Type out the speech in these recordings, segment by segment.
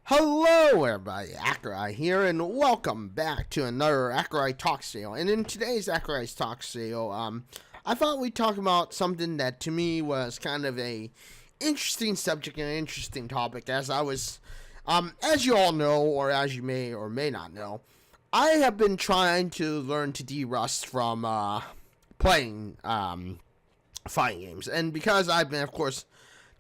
Hello everybody, Accureye here, and welcome back to another Accureye Talks video. And in today's Accureye Talks video, I thought we'd talk about something that to me was kind of a interesting subject and an interesting topic. As you all know, or as you may or may not know, I have been trying to learn to de-rust from playing fighting games, and because I've been, of course,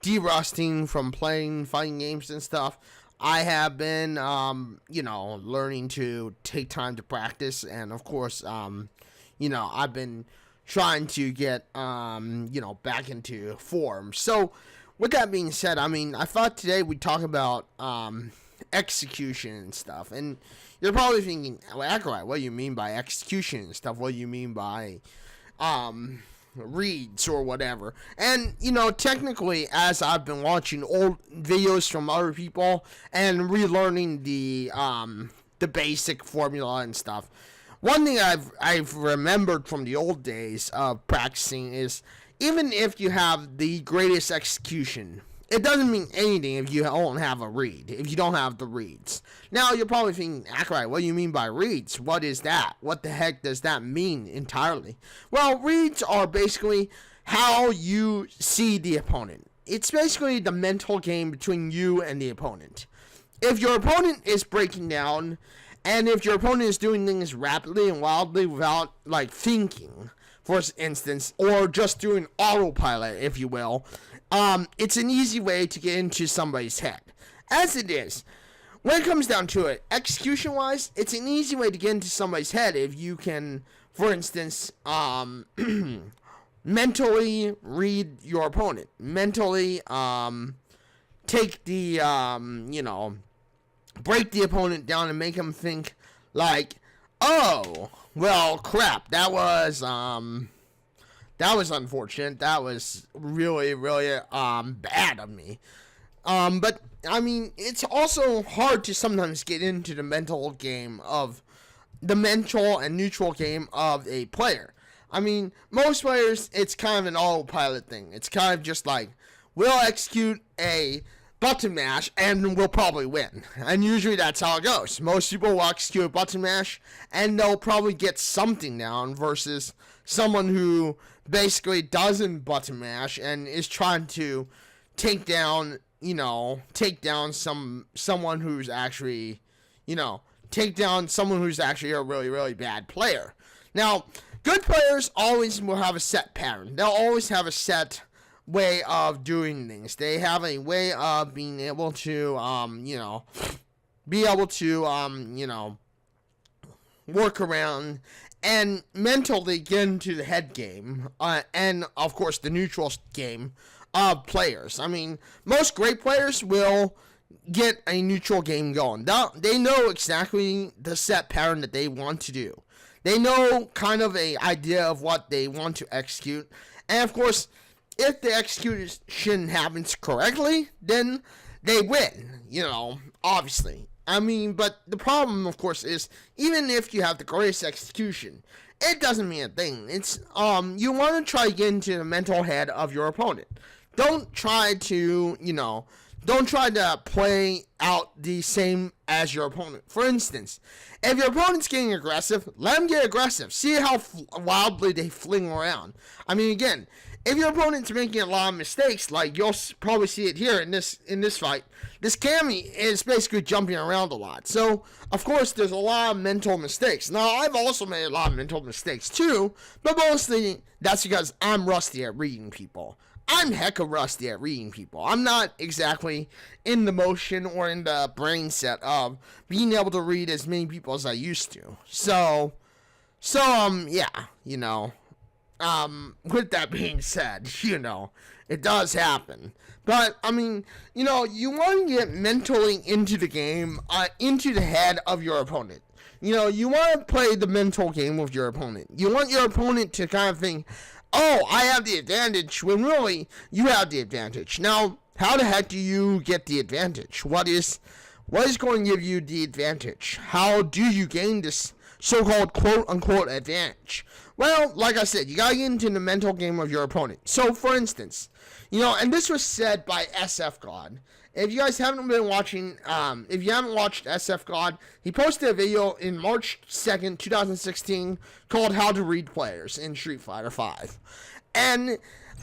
de-rusting from playing fighting games and stuff, I have been, learning to take time to practice, and of course, I've been trying to get, back into form. So, with that being said, I thought today we'd talk about, execution and stuff, and you're probably thinking, well, Accureye, what do you mean by execution and stuff? What do you mean by, reads or whatever? And technically, as I've been watching old videos from other people and relearning the basic formula and stuff, one thing I've remembered from the old days of practicing is, even if you have the greatest execution, it doesn't mean anything if you don't have a read, if you don't have the reads. Now, you're probably thinking, Accureye, what do you mean by reads? What is that? What the heck does that mean entirely? Well, reads are basically how you see the opponent. It's basically the mental game between you and the opponent. If your opponent is breaking down, and if your opponent is doing things rapidly and wildly without, thinking, for instance, or just doing autopilot, if you will, it's an easy way to get into somebody's head. As it is, when it comes down to it, execution-wise, it's an easy way to get into somebody's head if you can, for instance, mentally read your opponent. Mentally, take the, break the opponent down and make them think, oh, well, crap, that was unfortunate. That was really, really, bad of me. But, it's also hard to sometimes get into the mental and neutral game of a player. Most players, it's kind of an autopilot thing. It's kind of just we'll execute a button mash and we'll probably win. And usually that's how it goes. Most people will execute a button mash and they'll probably get something down, versus someone who basically doesn't button mash and is trying to take down someone who's actually, a really, really bad player. Now, good players always will have a set pattern. They'll always have a set way of doing things. They have a way of being able to, work around and mentally get into the head game, and of course the neutral game of players. Most great players will get a neutral game going. They know exactly the set pattern that they want to do. They know kind of a idea of what they want to execute, and of course, if the execution happens correctly, then they win, obviously. But the problem, of course, is even if you have the greatest execution, it doesn't mean a thing. It's, you want to try to get into the mental head of your opponent. Don't try to play out the same as your opponent. For instance, if your opponent's getting aggressive, let them get aggressive. See how wildly they fling around. Again, if your opponent's making a lot of mistakes, you'll probably see it here in this fight, this Cammy is basically jumping around a lot. So, of course, there's a lot of mental mistakes. Now, I've also made a lot of mental mistakes too, but mostly that's because I'm rusty at reading people. I'm hecka rusty at reading people. I'm not exactly in the motion or in the brain set of being able to read as many people as I used to. So, with that being said, it does happen. But, you want to get mentally into the game, into the head of your opponent. You want to play the mental game with your opponent. You want your opponent to kind of think, oh, I have the advantage, when really, you have the advantage. Now, how the heck do you get the advantage? What is going to give you the advantage? How do you gain this so-called quote-unquote advantage? Well, like I said, you gotta get into the mental game of your opponent. So, for instance, and this was said by SF God, If you guys haven't been watching, if you haven't watched SF God, he posted a video in March 2nd, 2016 called How to Read Players in Street Fighter V. And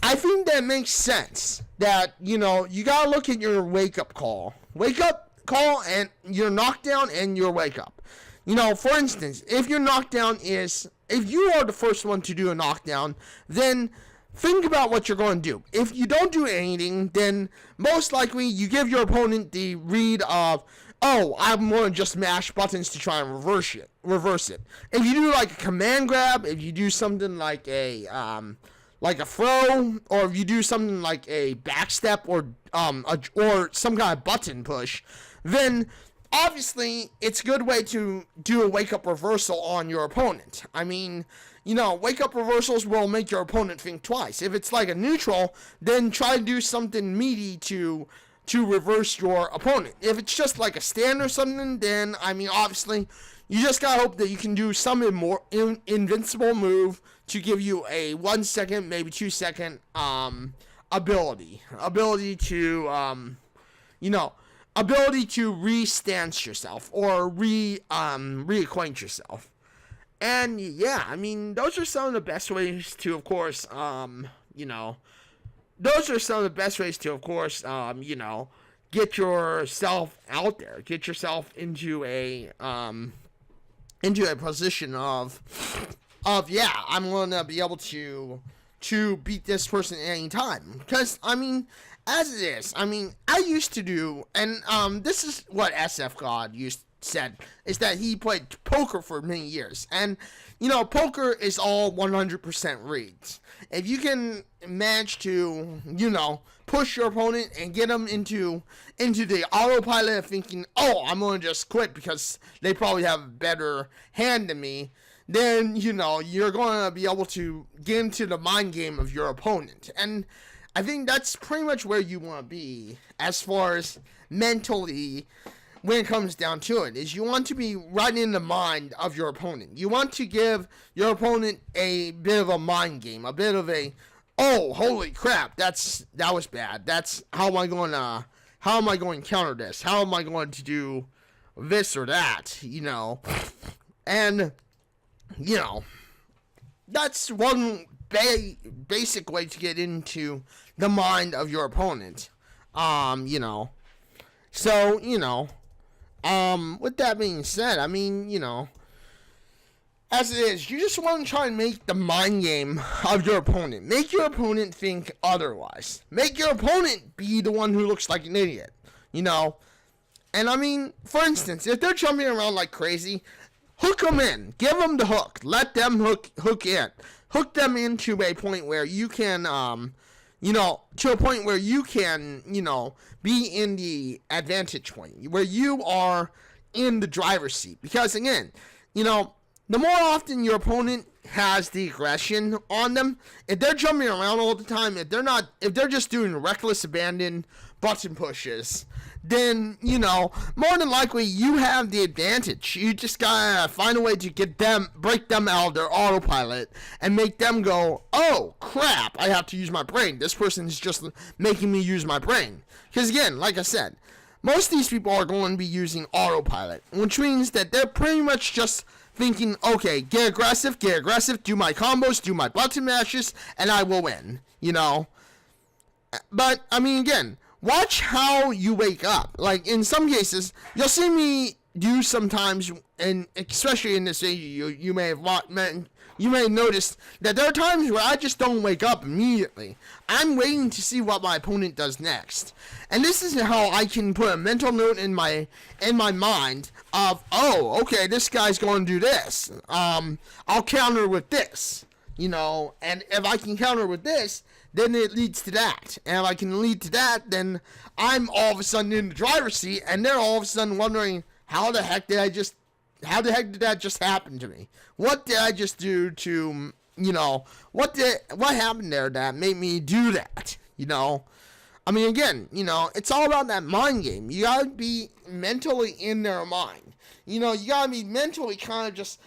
I think that makes sense that, you gotta look at your wake-up call. Wake-up call and your knockdown and your wake-up. For instance, if your knockdown is, if you are the first one to do a knockdown, then think about what you're going to do. If you don't do anything, then most likely you give your opponent the read of, oh, I'm going to just mash buttons to try and reverse it. If you do like a command grab, if you do something like a throw, or if you do something like a backstep or some kind of button push, then obviously it's a good way to do a wake-up reversal on your opponent. I mean, wake-up reversals will make your opponent think twice. If it's like a neutral, then try to do something meaty to reverse your opponent. If it's just like a stand or something, then, I mean, obviously, you just gotta hope that you can do some invincible move to give you a 1 second, maybe 2 second, ability to re-stance yourself, or reacquaint yourself. And yeah, I mean, those are some of the best ways to, of course, get yourself out there, get yourself into a position of yeah, I'm gonna be able to beat this person at any time. Because, I mean, as it is, I mean, I used to do, and this is what SF God said, is that he played poker for many years. And, poker is all 100% reads. If you can manage to, push your opponent and get them into the autopilot of thinking, oh, I'm going to just quit because they probably have a better hand than me, then, you're going to be able to get into the mind game of your opponent. And I think that's pretty much where you want to be as far as mentally, when it comes down to it, is you want to be right in the mind of your opponent. You want to give your opponent a bit of a mind game, a bit of a, oh, holy crap, that was bad. That's, how am I going to counter this? How am I going to do this or that, And, that's one basic way to get into the mind of your opponent. So, with that being said, I mean, as it is, you just want to try and make the mind game of your opponent. Make your opponent think otherwise. Make your opponent be the one who looks like an idiot, And I mean, for instance, if they're jumping around like crazy, hook them in. Give them the hook. Let them hook in. Hook them into a point where you can, to a point where you can, be in the advantage point, where you are in the driver's seat. Because again, the more often your opponent has the aggression on them, if they're jumping around all the time, if they're just doing reckless abandon button pushes, then, more than likely you have the advantage. You just gotta find a way to break them out of their autopilot and make them go, oh crap, I have to use my brain. This person's just making me use my brain. Because again, like I said, most of these people are going to be using autopilot, which means that they're pretty much just thinking, okay, get aggressive, do my combos, do my button mashes, and I will win, But, I mean, again, watch how you wake up. Like, in some cases, you'll see me do sometimes, and especially in this video, you may have noticed that there are times where I just don't wake up immediately. I'm waiting to see what my opponent does next. And this is how I can put a mental note in my mind of, oh, okay, this guy's going to do this. I'll counter with this, and if I can counter with this, then it leads to that. And if I can lead to that, then I'm all of a sudden in the driver's seat, and they're all of a sudden wondering, how the heck did that just happen to me? What did I just do to, what happened there that made me do that, I mean, again, it's all about that mind game. You gotta be mentally in their mind. You gotta be mentally kind of just,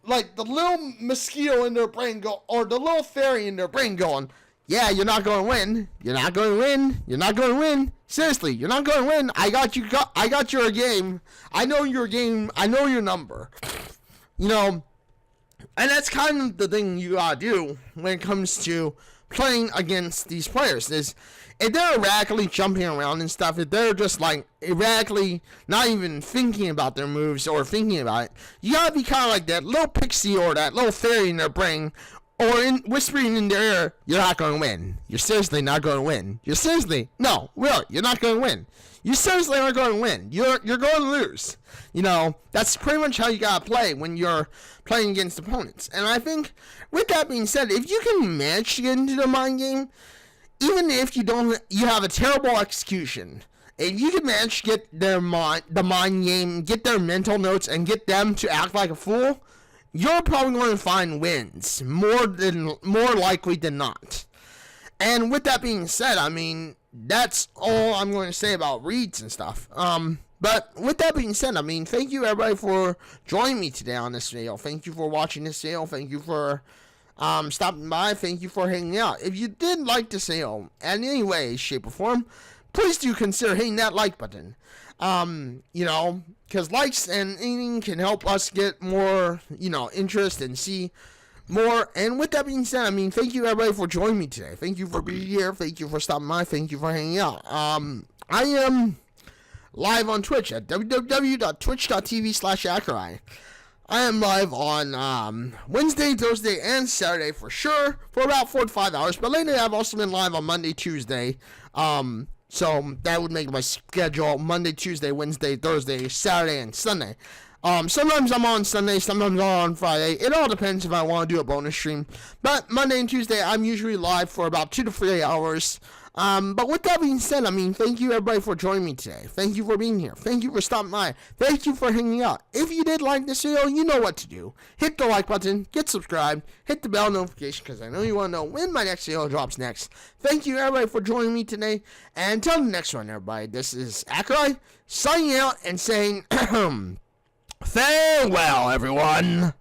like, the little mosquito in their brain or the little fairy in their brain going, Yeah, you're not going to win. You're not going to win. You're not going to win. Seriously, you're not going to win. I got you. I got your game. I know your game. I know your number. You know, and that's kind of the thing you gotta do when it comes to playing against these players. Is if they're erratically jumping around and stuff, if they're just like erratically not even thinking about their moves or thinking about it, you gotta be kind of like that little pixie or that little fairy in their brain, or whispering in their ear, you're not going to win. You're seriously not going to win. You're seriously, no, really, you're not going to win. You seriously aren't going to win. You're going to lose. You know, that's pretty much how you got to play when you're playing against opponents. And I think, with that being said, if you can manage to get into the mind game, even if you have a terrible execution, if you can manage to get the mind game, get their mental notes, and get them to act like a fool, you're probably going to find wins more likely than not. And with that being said, I mean, that's all I'm going to say about reads and stuff. But with that being said, I mean, thank you everybody for joining me today on this video. Thank you for watching this video. Thank you for stopping by. Thank you for hanging out. If you did like this video in any way, shape, or form, please do consider hitting that like button. You know, because likes and anything can help us get more, you know, interest and see more. And with that being said, I mean, thank you everybody for joining me today. Thank you for being here. Thank you for stopping by. Thank you for hanging out. I am live on Twitch at www.twitch.tv/Accureye. I am live on Wednesday, Thursday, and Saturday for sure for about 4 to 5 hours. But lately, I've also been live on Monday, Tuesday. So that would make my schedule Monday, Tuesday, Wednesday, Thursday, Saturday, and Sunday. Sometimes I'm on Sunday, sometimes I'm on Friday. It all depends if I want to do a bonus stream. But Monday and Tuesday, I'm usually live for about 2 to 3 hours. But with that being said, I mean, thank you everybody for joining me today. Thank you for being here. Thank you for stopping by. Thank you for hanging out. If you did like this video, you know what to do. Hit the like button, get subscribed, hit the bell notification, because I know you want to know when my next video drops next. Thank you everybody for joining me today. And until the next one, everybody, this is Accureye signing out and saying, farewell, everyone.